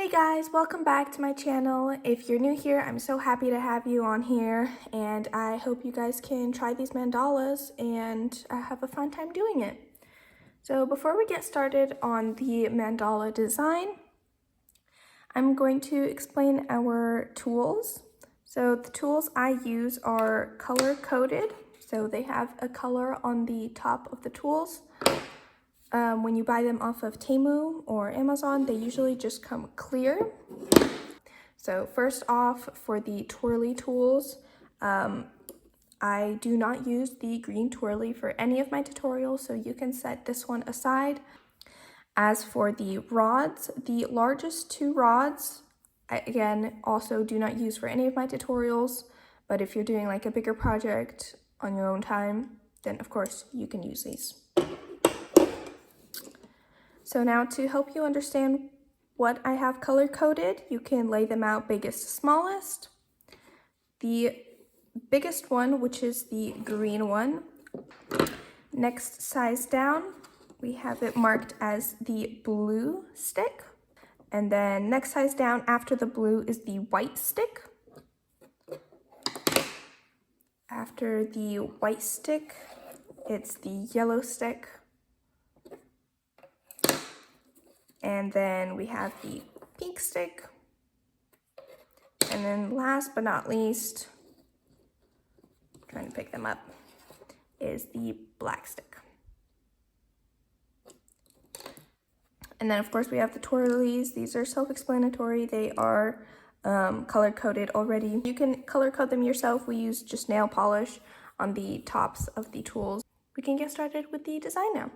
Hey guys, welcome back to my channel. If you're new here, I'm so happy to have you on here, and I hope you guys can try these mandalas and have a fun time doing it. So before we get started on the mandala design, I'm going to explain our tools. So the tools I use are color-coded, so they have a color on the top of the tools. When you buy them off of Temu or Amazon, they usually just come clear. So first off, for the twirly tools, I do not use the green twirly for any of my tutorials, so you can set this one aside. As for the rods, the largest two rods, I, again, also do not use for any of my tutorials, but if you're doing like a bigger project on your own time, then of course you can use these. So now to help you understand what I have color-coded, you can lay them out biggest to smallest. The biggest one, which is the green one, next size down, we have it marked as the blue stick. And then next size down after the blue is the white stick. After the white stick, it's the yellow stick. And then we have the pink stick. And then last but not least, trying to pick them up, is the black stick. And then of course we have the twirlies. These are self-explanatory. They are color-coded already. You can color code them yourself. We use just nail polish on the tops of the tools. We can get started with the design now.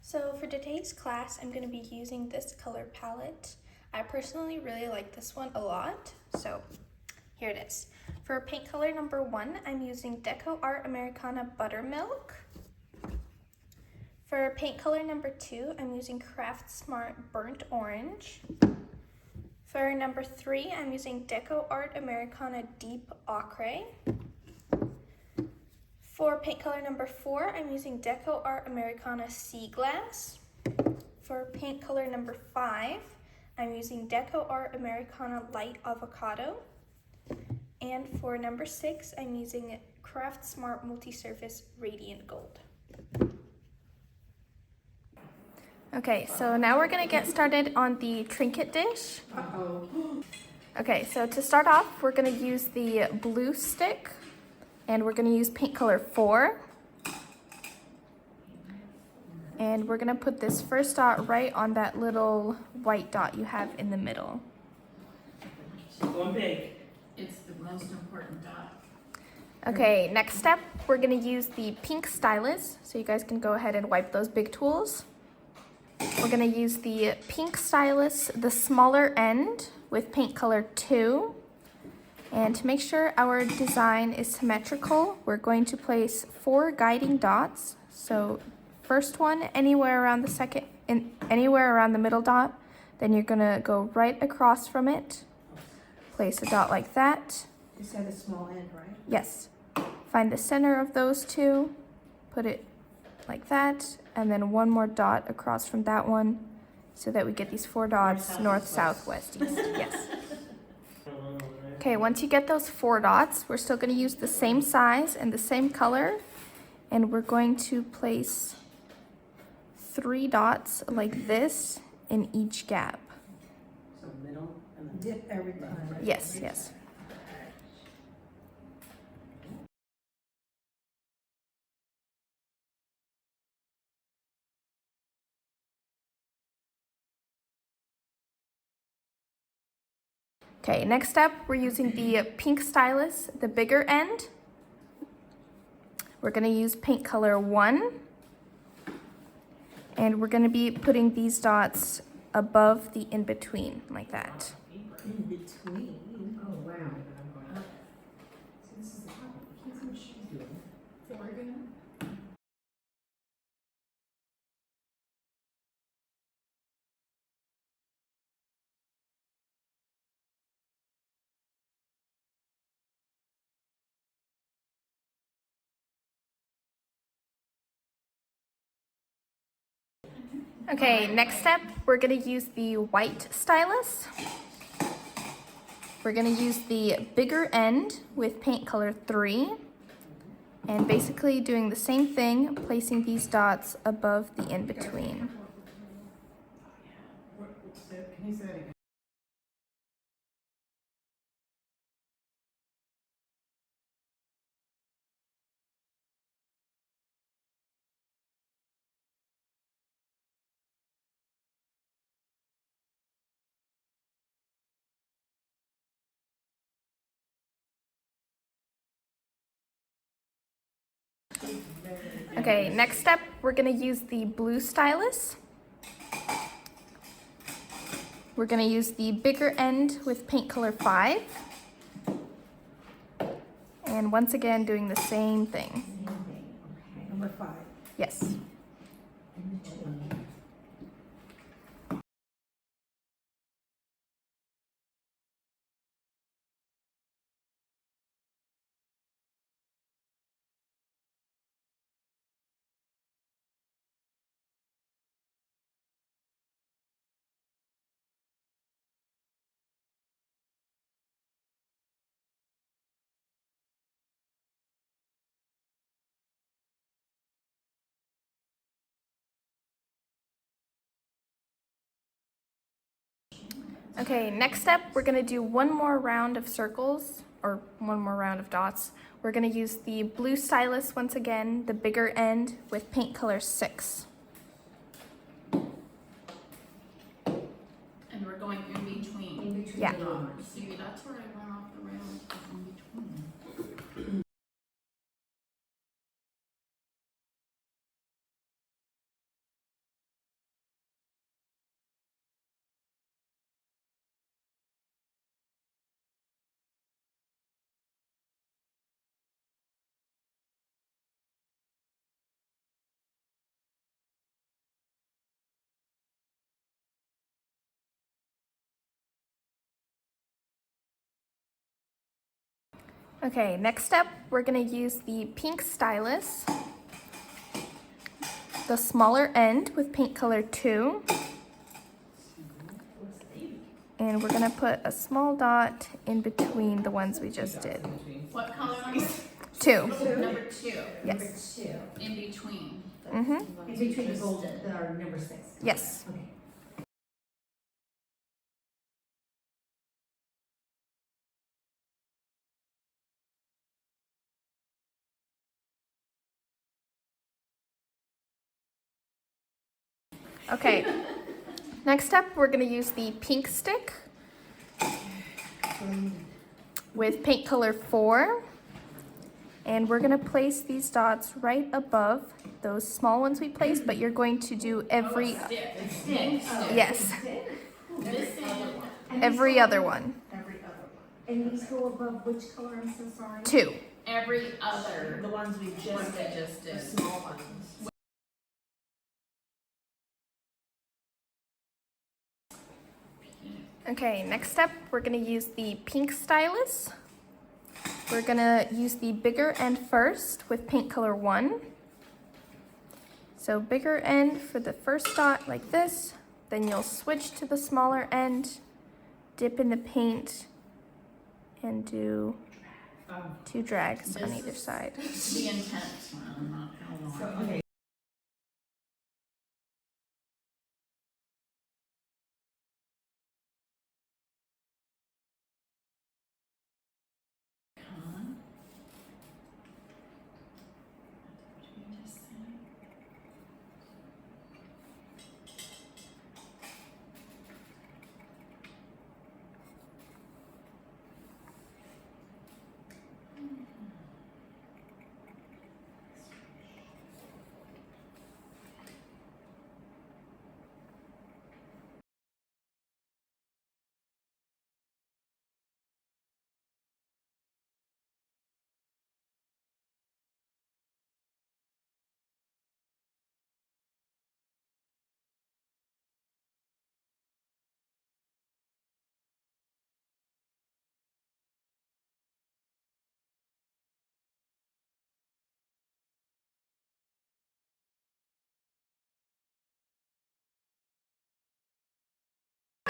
So for today's class, I'm going to be using this color palette. I personally really like this one a lot, so here it is. For paint color number 1, I'm using Deco Art Americana Buttermilk. For paint color number 2, I'm using Craft Smart Burnt Orange. For number 3, I'm using Deco Art Americana Deep Ochre. For paint color number 4, I'm using Deco Art Americana Sea Glass. For paint color number 5, I'm using Deco Art Americana Light Avocado. And for number 6, I'm using Craft Smart Multi-Surface Radiant Gold. Okay, so now we're gonna get started on the trinket dish. Okay, so to start off, we're gonna use the blue stick, and we're gonna use paint color 4. And we're gonna put this first dot right on that little white dot you have in the middle. Going big. It's the most important dot. Okay, next step, we're gonna use the pink stylus, so you guys can go ahead and wipe those big tools. We're gonna use the pink stylus, the smaller end, with paint color 2. And to make sure our design is symmetrical, we're going to place 4 guiding dots. So first one anywhere around the second, anywhere around the middle dot, then you're gonna go right across from it, place a dot like that. You said a small end, right? Yes. Find the center of those two, put it like that, and then one more dot across from that one, so that we get these 4 dots, north, south, west, east. Yes. Okay, once you get those 4 dots, we're still going to use the same size and the same color, and we're going to place 3 dots like this in each gap. So middle and then Dip every time, right? Yes, yes. Okay, next up, we're using the pink stylus, the bigger end. We're gonna use paint color 1. And we're gonna be putting these dots above the in-between, like that. In between. Oh, wow. So this is the top. I can't see what she's doing. 4 again? Okay, next step, we're gonna use the white stylus. We're gonna use the bigger end with paint color 3. And basically doing the same thing, placing these dots above the in-between. Can you say that again? Okay, next step, we're gonna use the blue stylus. We're gonna use the bigger end with paint color 5. And once again, doing the same thing. Same thing, okay. Number 5. Yes. In between. Okay, next step, we're gonna do one more round of circles, or one more round of dots. We're gonna use the blue stylus once again, the bigger end with paint color 6. And we're going in between. In between Yeah. the numbers. See, that's where I went off the rails, was in between. Okay, next step, we're gonna use the pink stylus, the smaller end with paint color 2. And we're gonna put a small dot in between the ones we just did. What color number? 2. Number 2. Yes. Number 2. In between. Mm-hmm. In between the golden, the number 6. Yes. Okay. Okay. Next step, we're gonna use the pink stick with paint color 4. And we're gonna place these dots right above those small ones we placed, but you're going to do every, Stick. yes, This is every other one. Every other one. And these go above which color, I'm so sorry? 2. every other. The ones we Ones just we did, just the did. small ones. Okay, next step, we're gonna use the pink stylus. We're gonna use the bigger end first with paint color 1. So bigger end for the first dot like this, then you'll switch to the smaller end, dip in the paint, and do 2 drags on either side. The intent. I'm not gonna So, lie. okay. Con. What did we just say?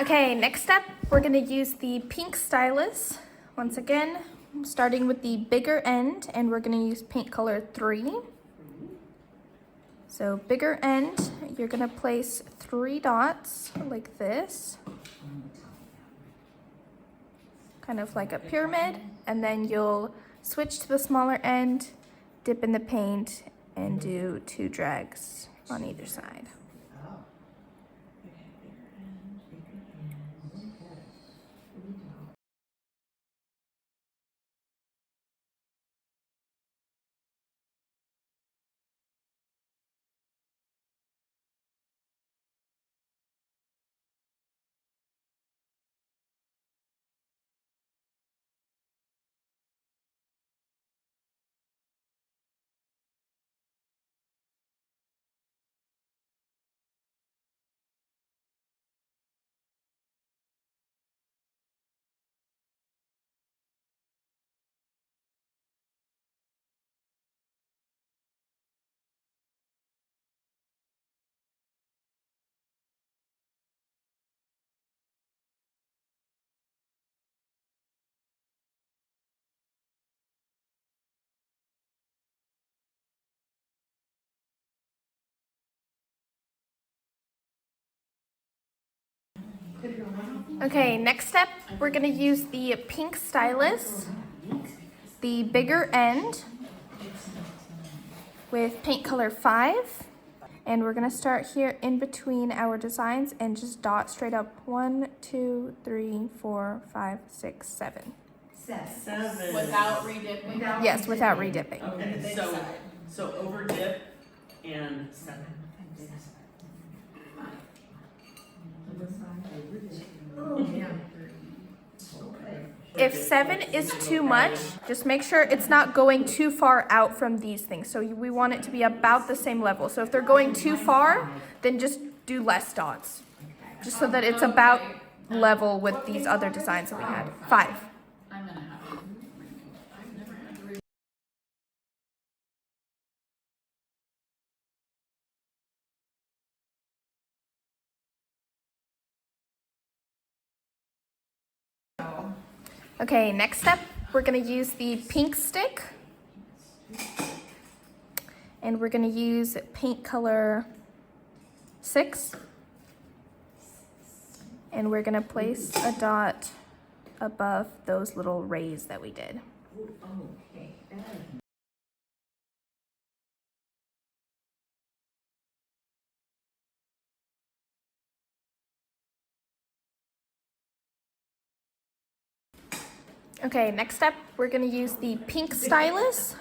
Okay, next up, we're gonna use the pink stylus. Once again, starting with the bigger end, and we're gonna use paint color 3. So bigger end, you're gonna place 3 dots like this, kind of like a pyramid, and then you'll switch to the smaller end, dip in the paint, and do 2 drags on either side. Oh. Okay, bigger end, bigger end. Okay. Okay, next step, we're gonna use the pink stylus, the bigger end, with paint color 5. And we're gonna start here in between our designs and just dot straight up 1, 2, 3, 4, 5, 6, 7. 7. Without redipping? Yes, without redipping. Okay, so over dip and 7. If 7 is too much, just make sure it's not going too far out from these things. So we want it to be about the same level. So if they're going too far, then just do less dots. Just so that it's about level with these other designs that we had. 5. I'm gonna have to. I've never had to read. Okay, next step, we're gonna use the pink stick. And we're gonna use paint color 6. And we're gonna place a dot above those little rays that we did. Okay, next up, we're gonna use the pink stylus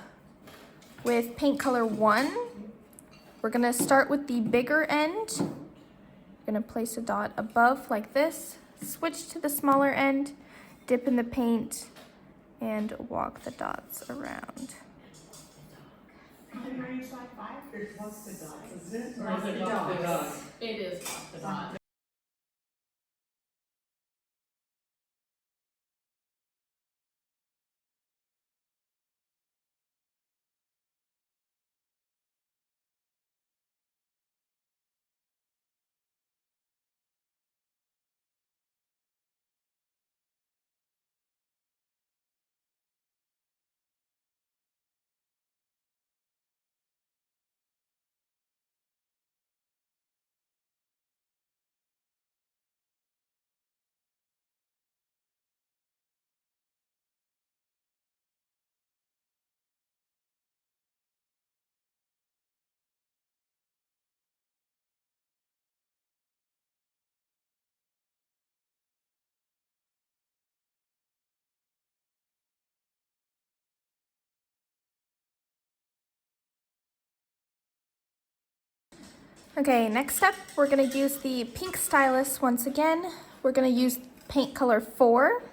with paint color 1. We're gonna start with the bigger end. We're gonna place a dot above like this, switch to the smaller end, dip in the paint, and walk the dots around. It is off the dot. Okay, next up, we're gonna use the pink stylus once again. We're gonna use paint color 4.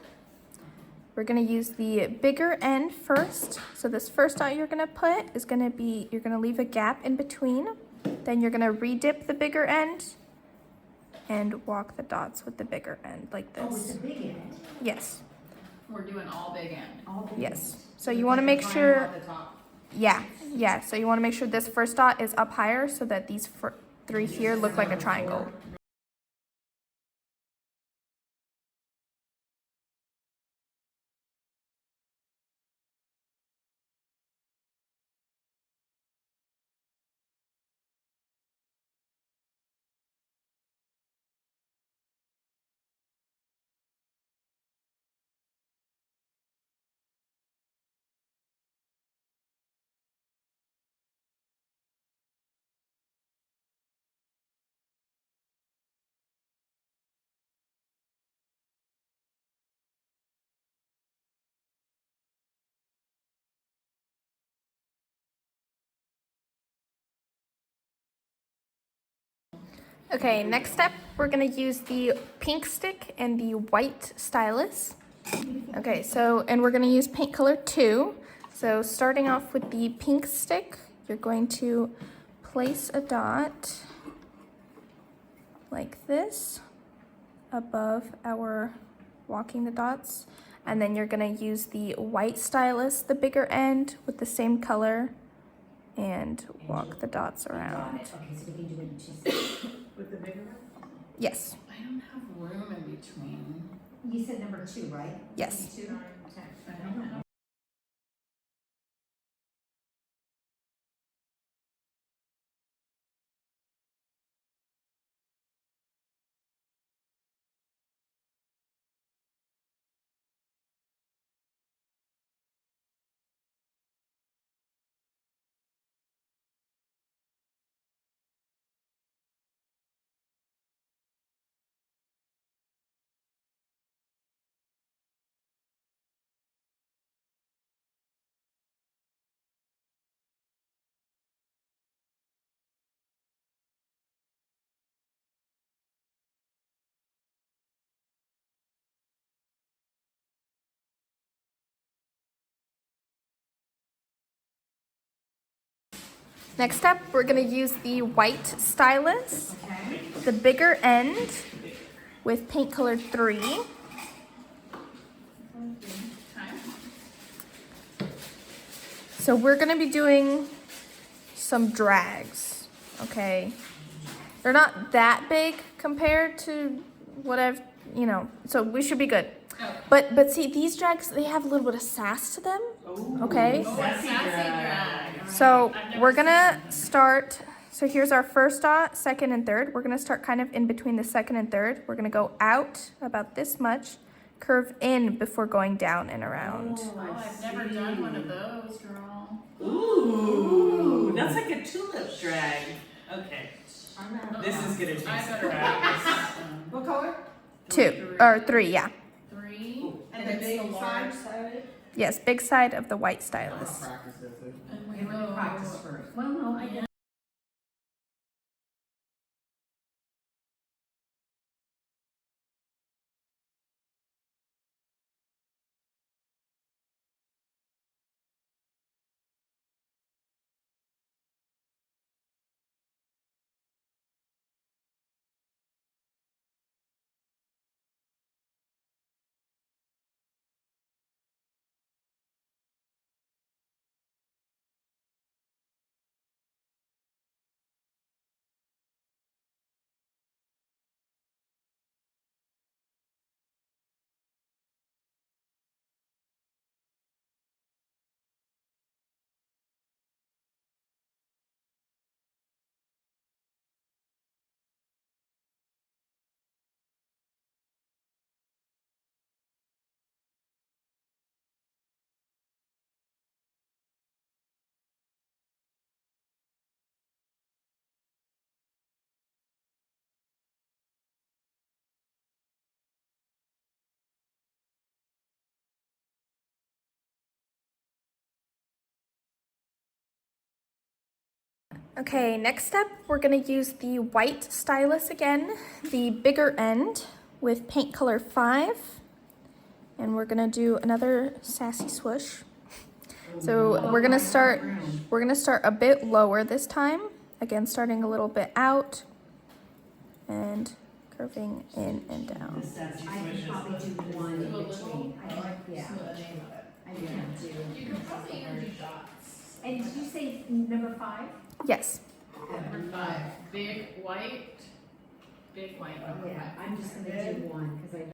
We're gonna use the bigger end first. So this first dot you're gonna put is gonna be, you're gonna leave a gap in between. Then you're gonna redip the bigger end and walk the dots with the bigger end like this. Oh, it's a big end. Yes, We're doing all big end. All big yes. ends. So you wanna make sure, At the top. yeah. So you wanna make sure this first dot is up higher so that these 3 here look like a triangle. Okay, next step, we're gonna use the pink stick and the white stylus. Okay, so, and we're gonna use paint color 2. So starting off with the pink stick, you're going to place a dot like this above our walking the dots. And then you're gonna use the white stylus, the bigger end, with the same color, and walk the dots Got around. it. Okay, so we can do it in 2 steps. With the bigger one? Yes, I don't have room in between. You said number 2, right? yes. 2? I don't know. Next up, we're gonna use the white stylus, Okay. the bigger end, with paint color 3. Time? So we're gonna be doing some drags, okay? They're not that big compared to what I've, so we should be good. Oh. But see, these drags, they have a little bit of sass to them, okay? Oh, a sassy drag. So I've never we're seen gonna that. start, so here's our first dot, second and third. We're gonna start kind of in between the second and third. We're gonna go out about this much, curve in before going down and around. Oh, I've never done one of those, girl. Ooh, that's like a tulip drag. Okay, I'm not. this is gonna take I some better practice. have this. What color? 2, or 3, yeah. 3. And it's the big large. side? Yes, big side of the white stylus. And Okay, we're gonna practice first. Well, no, I Yeah. Okay, next step, we're gonna use the white stylus again, the bigger end with paint color 5. And we're gonna do another sassy swoosh. So we're gonna start a bit lower this time. Again, starting a little bit out and curving in and down. The sassy I swish can is probably do one in Do a between. little, Yeah. I can't do. You can probably even do dots. And did you say number 5? Yes. Number 5, big white, number Yeah, 5. I'm just gonna do one, because I.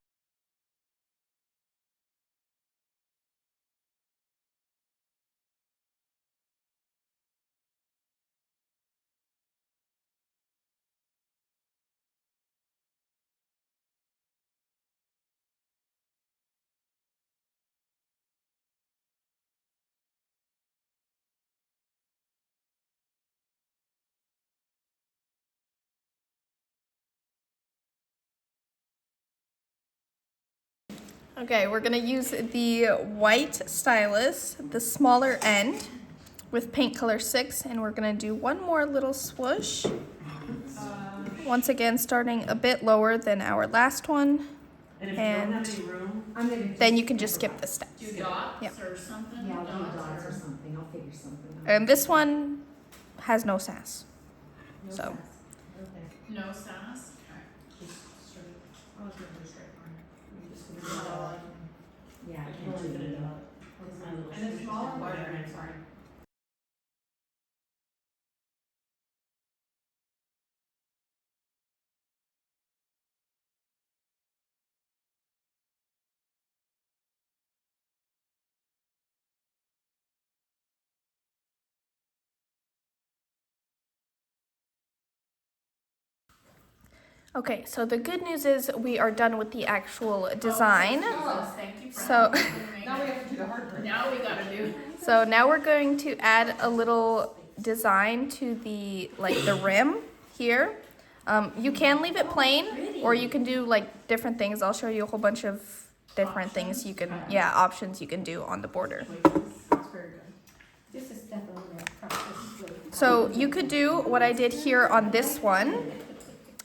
Okay, we're gonna use the white stylus, the smaller end, with paint color 6, and we're gonna do one more little swoosh. Once again, starting a bit lower than our last one. And if you don't And have any room, I'm gonna then just you can just never skip the steps. Do dots Yeah. or something? Yeah, I'll do dots or something. I'll figure something out. And this one has no sass. No so. sass. Okay. No sass? Okay. just straight. I was gonna do straight line. You just Not gonna all do of them. Yeah, I I can can't only do fit a that. dot. That's my little And the scissors smaller down one, there. sorry. Okay, so the good news is we are done with the actual design. Oh, Jesus, thank you for So- helping me. Now we have to do the hard part. Now we gotta do. So now we're going to add a little design to the rim here. You can leave it plain, or you can do like different things. I'll show you a whole bunch of different things you can, options you can do on the border. That's very good. Just a step over there. Practice. So you could do what I did here on this one,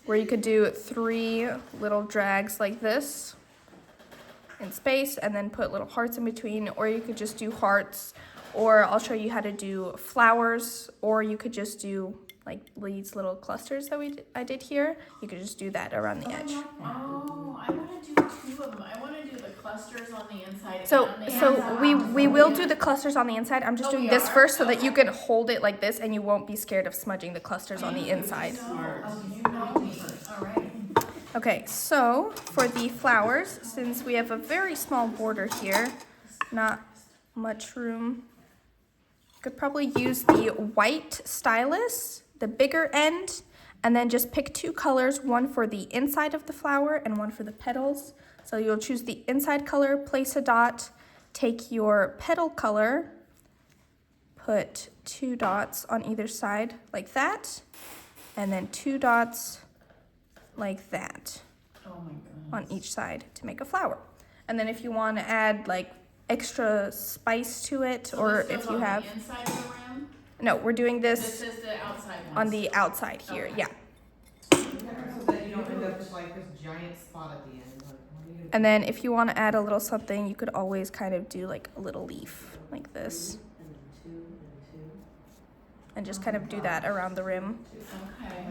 where you could do 3 little drags like this in space and then put little hearts in between, or you could just do hearts, or I'll show you how to do flowers, or you could just do like these little clusters that I did here. You could just do that around the edge. Oh, I wanna do 2 of them. I wanna do the clusters on the inside So and the so outside. we will do the clusters on the inside. I'm just Oh, doing we this are? first so that you Okay. can hold it like this and you won't be scared of smudging the clusters on the inside. Smart. You know me, alright. Okay, so for the flowers, since we have a very small border here, not much room, could probably use the white stylus, the bigger end, and then just pick 2 colors, one for the inside of the flower and one for the petals. So you'll choose the inside color, place a dot, take your petal color, put 2 dots on either side like that, and then 2 dots like that Oh my goodness. on each side to make a flower. And then if you want to add like extra spice to it, So or this if goes you on have, the inside of the rim? no, we're doing This this is the outside one. on the outside here, Okay. yeah. So that you don't end up with like this giant spot at the end. Like, what are you gonna And then if you want to add a little something, you could always kind of do like a little leaf like this, And then 2 and 2. and just kind of do that around the rim. Okay,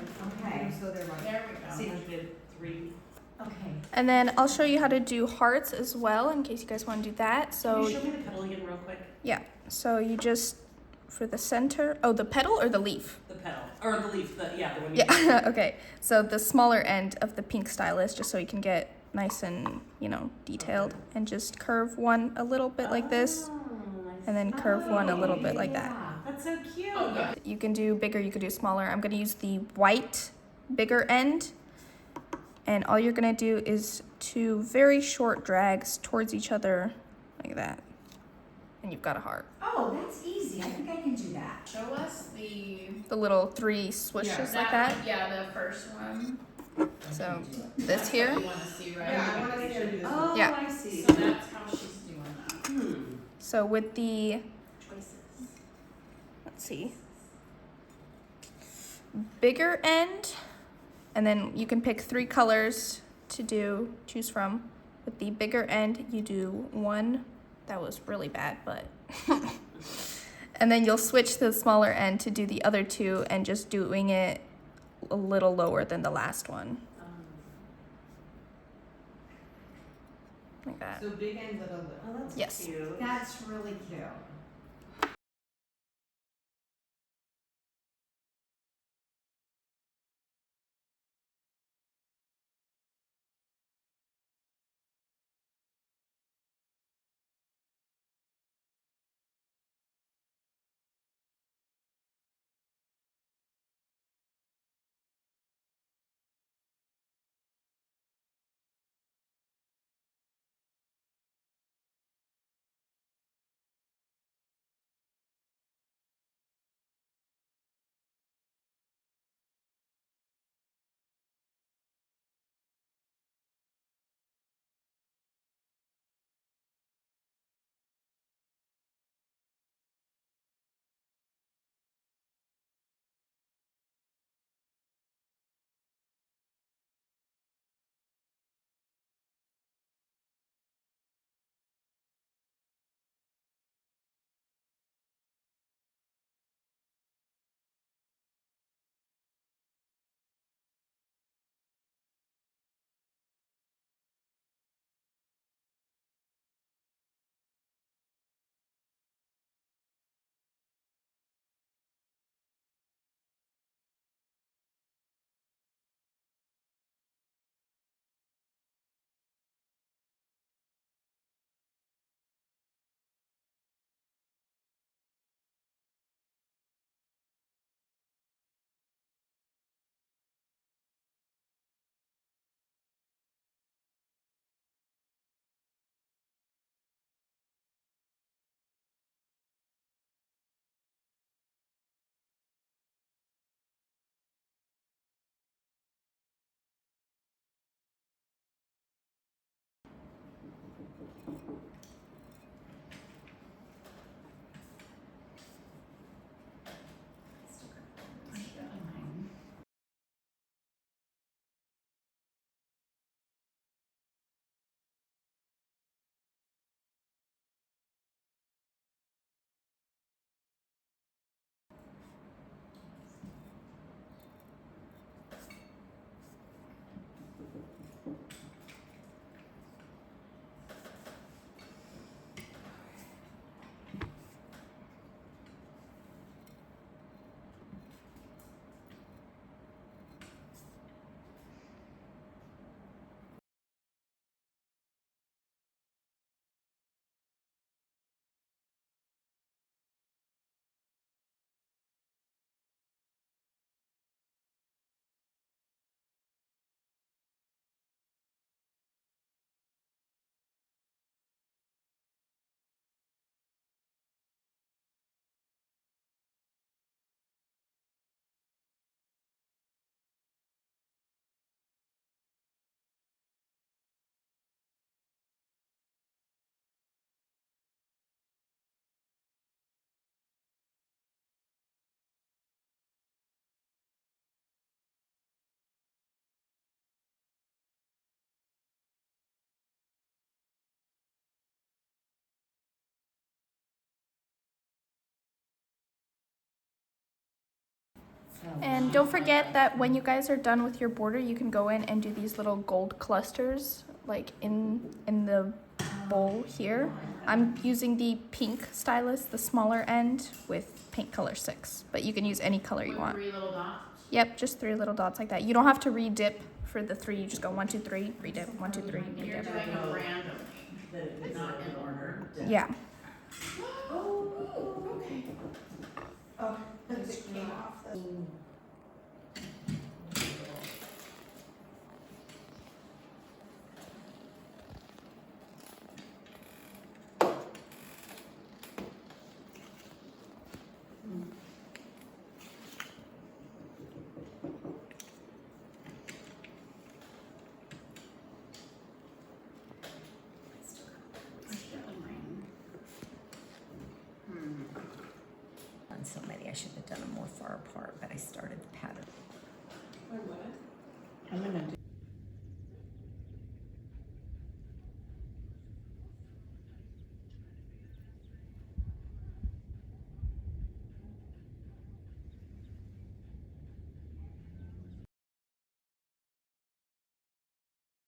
Okay. So they're like, there we see, go. we did 3. Okay. And then I'll show you how to do hearts as well in case you guys want to do that. Can So you show me the petal again real quick? yeah, so you just, for the center, oh, the petal or the leaf? The petal, or the leaf, the one you Yeah, okay. So the smaller end of the pink stylus, just so you can get nice and, detailed. And just curve one a little bit like this, and then curve one a little bit like that. That's so cute. Oh, yeah. You can do bigger, you can do smaller. I'm gonna use the white bigger end. And all you're gonna do is 2 very short drags towards each other like that. And you've got a heart. Oh, that's easy. I think I can do that. Show us the. The little 3 swishes like that. One, yeah, the first one. So this That's here. what you wanna see, right? Yeah, I want to see her do this one. Oh, Yeah. I see. So that's how she's doing that. So with the, Choices. let's see, bigger end, and then you can pick 3 colors to choose from. With the bigger end, you do 1. That was really bad, but. And then you'll switch to the smaller end to do the other 2 and just doing it a little lower than the last one. Like that. So big and little. Oh, that's Yes. Cute. That's really cute. And don't forget that when you guys are done with your border, you can go in and do these little gold clusters, like in the bowl here. I'm using the pink stylus, the smaller end, with paint color 6, but you can use any color you With want. 3 little dots. Yep, just 3 little dots like that. You don't have to re-dip for the 3. You just go 1, 2, 3, re-dip, 1, 2, 3, You're re-dip. doing them randomly, That it is not in in order. Yeah. Oh, okay. Oh, it came off. On so many, I should have done them more far apart, but I started the pattern. I'm gonna do